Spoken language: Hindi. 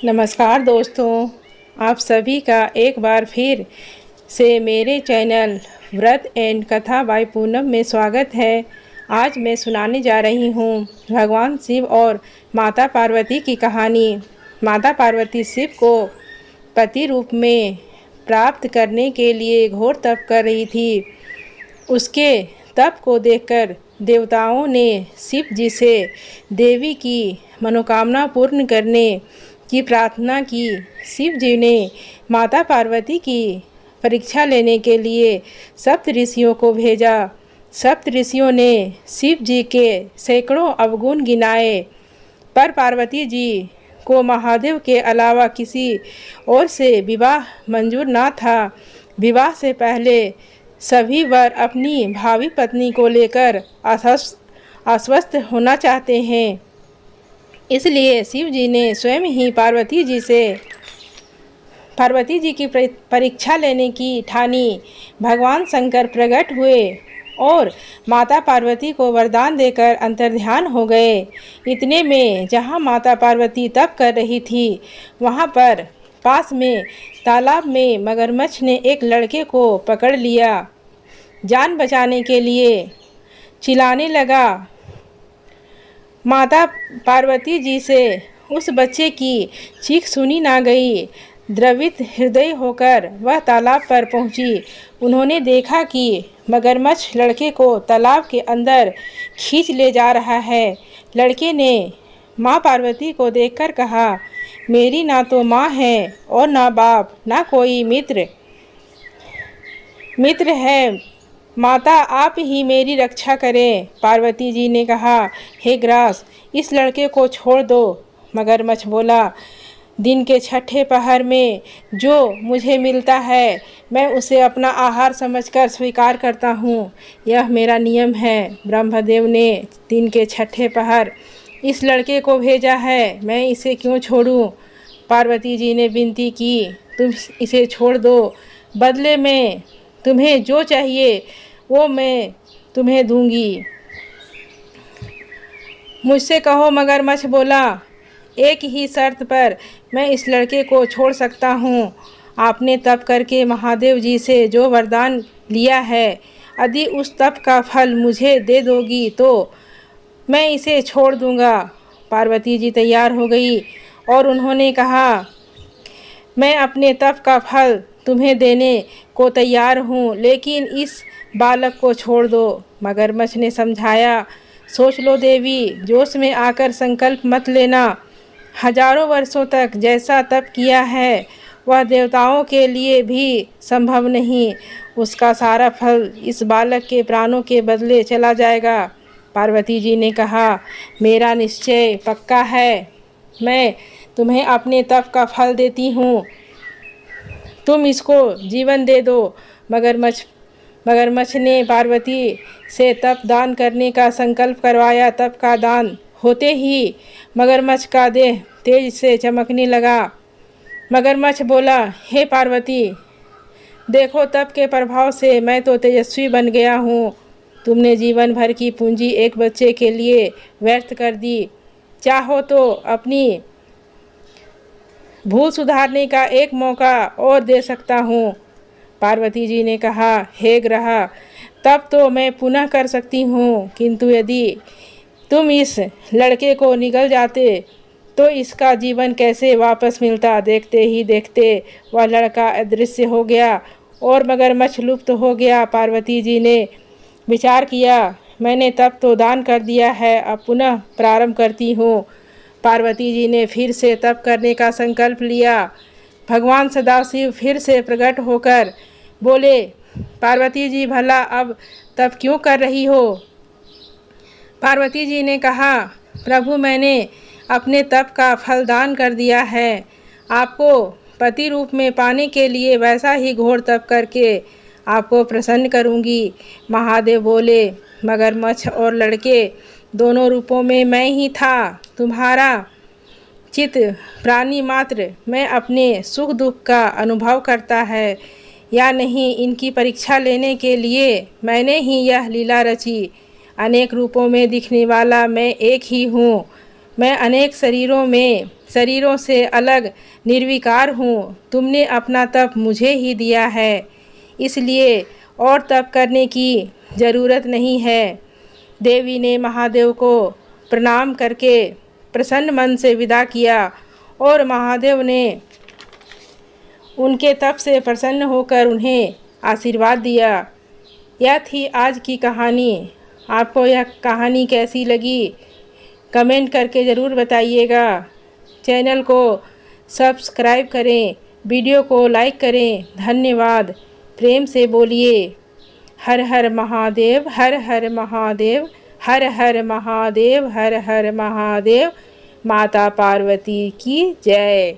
नमस्कार दोस्तों, आप सभी का एक बार फिर से मेरे चैनल व्रत एंड कथा बाय पूनम में स्वागत है। आज मैं सुनाने जा रही हूँ भगवान शिव और माता पार्वती की कहानी। माता पार्वती शिव को पति रूप में प्राप्त करने के लिए घोर तप कर रही थी। उसके तप को देखकर देवताओं ने शिव जी से देवी की मनोकामना पूर्ण करने की प्रार्थना की। शिव जी ने माता पार्वती की परीक्षा लेने के लिए सप्त ऋषियों को भेजा। सप्त ऋषियों ने शिव जी के सैकड़ों अवगुण गिनाए, पर पार्वती जी को महादेव के अलावा किसी और से विवाह मंजूर ना था। विवाह से पहले सभी वर अपनी भावी पत्नी को लेकर आश्वस्त होना चाहते हैं, इसलिए शिव जी ने स्वयं ही पार्वती जी की परीक्षा लेने की ठानी। भगवान शंकर प्रकट हुए और माता पार्वती को वरदान देकर अंतर्ध्यान हो गए। इतने में जहाँ माता पार्वती तप कर रही थी, वहाँ पर पास में तालाब में मगरमच्छ ने एक लड़के को पकड़ लिया। जान बचाने के लिए चिल्लाने लगा। माता पार्वती जी से उस बच्चे की चीख सुनी ना गई। द्रवित हृदय होकर वह तालाब पर पहुंची। उन्होंने देखा कि मगरमच्छ लड़के को तालाब के अंदर खींच ले जा रहा है। लड़के ने माँ पार्वती को देखकर कहा, मेरी ना तो माँ है और ना बाप, ना कोई मित्र है। माता आप ही मेरी रक्षा करें। पार्वती जी ने कहा, हे ग्रास, इस लड़के को छोड़ दो। मगरमच्छ बोला, दिन के छठे पहर में जो मुझे मिलता है, मैं उसे अपना आहार समझकर स्वीकार करता हूँ। यह मेरा नियम है। ब्रह्मदेव ने दिन के छठे पहर इस लड़के को भेजा है, मैं इसे क्यों छोड़ूं? पार्वती जी ने विनती की, तुम इसे छोड़ दो। बदले में तुम्हें जो चाहिए वो मैं तुम्हें दूंगी। मुझसे कहो। मगरमच्छ बोला, एक ही शर्त पर मैं इस लड़के को छोड़ सकता हूँ। आपने तप करके महादेव जी से जो वरदान लिया है, यदि उस तप का फल मुझे दे दोगी तो मैं इसे छोड़ दूंगा। पार्वती जी तैयार हो गई और उन्होंने कहा, मैं अपने तप का फल तुम्हें देने को तैयार हूँ, लेकिन इस बालक को छोड़ दो। मगरमच्छ ने समझाया, सोच लो देवी, जोश में आकर संकल्प मत लेना। हजारों वर्षों तक जैसा तप किया है वह देवताओं के लिए भी संभव नहीं। उसका सारा फल इस बालक के प्राणों के बदले चला जाएगा। पार्वती जी ने कहा, मेरा निश्चय पक्का है, मैं तुम्हें अपने तप का फल देती हूँ, तुम इसको जीवन दे दो। मगरमच्छ ने पार्वती से तप दान करने का संकल्प करवाया। तप का दान होते ही मगरमच्छ का देह तेज से चमकने लगा। मगरमच्छ बोला, हे पार्वती, देखो तप के प्रभाव से मैं तो तेजस्वी बन गया हूँ। तुमने जीवन भर की पूंजी एक बच्चे के लिए व्यर्थ कर दी। चाहो तो अपनी भूल सुधारने का एक मौका और दे सकता हूँ। पार्वती जी ने कहा, हे ग्रह, तब तो मैं पुनः कर सकती हूँ, किंतु यदि तुम इस लड़के को निगल जाते तो इसका जीवन कैसे वापस मिलता। देखते ही देखते वह लड़का अदृश्य हो गया और मगरमच्छ लुप्त हो गया। पार्वती जी ने विचार किया, मैंने तप तो दान कर दिया है, अब पुनः प्रारंभ करती हूँ। पार्वती जी ने फिर से तप करने का संकल्प लिया। भगवान सदाशिव फिर से प्रकट होकर बोले, पार्वती जी, भला अब तप क्यों कर रही हो? पार्वती जी ने कहा, प्रभु, मैंने अपने तप का फल दान कर दिया है। आपको पति रूप में पाने के लिए वैसा ही घोर तप करके आपको प्रसन्न करूंगी। महादेव बोले, मगरमच्छ और लड़के दोनों रूपों में मैं ही था। तुम्हारा चित प्राणी मात्र मैं अपने सुख दुख का अनुभव करता है या नहीं, इनकी परीक्षा लेने के लिए मैंने ही यह लीला रची। अनेक रूपों में दिखने वाला मैं एक ही हूँ। मैं अनेक शरीरों में शरीरों से अलग निर्विकार हूँ। तुमने अपना तप मुझे ही दिया है, इसलिए और तप करने की ज़रूरत नहीं है। देवी ने महादेव को प्रणाम करके प्रसन्न मन से विदा किया और महादेव ने उनके तप से प्रसन्न होकर उन्हें आशीर्वाद दिया। यह थी आज की कहानी। आपको यह कहानी कैसी लगी कमेंट करके ज़रूर बताइएगा। चैनल को सब्सक्राइब करें, वीडियो को लाइक करें। धन्यवाद। प्रेम से बोलिए हर हर महादेव, हर हर महादेव, हर हर महादेव, हर हर महादेव। माता पार्वती की जय।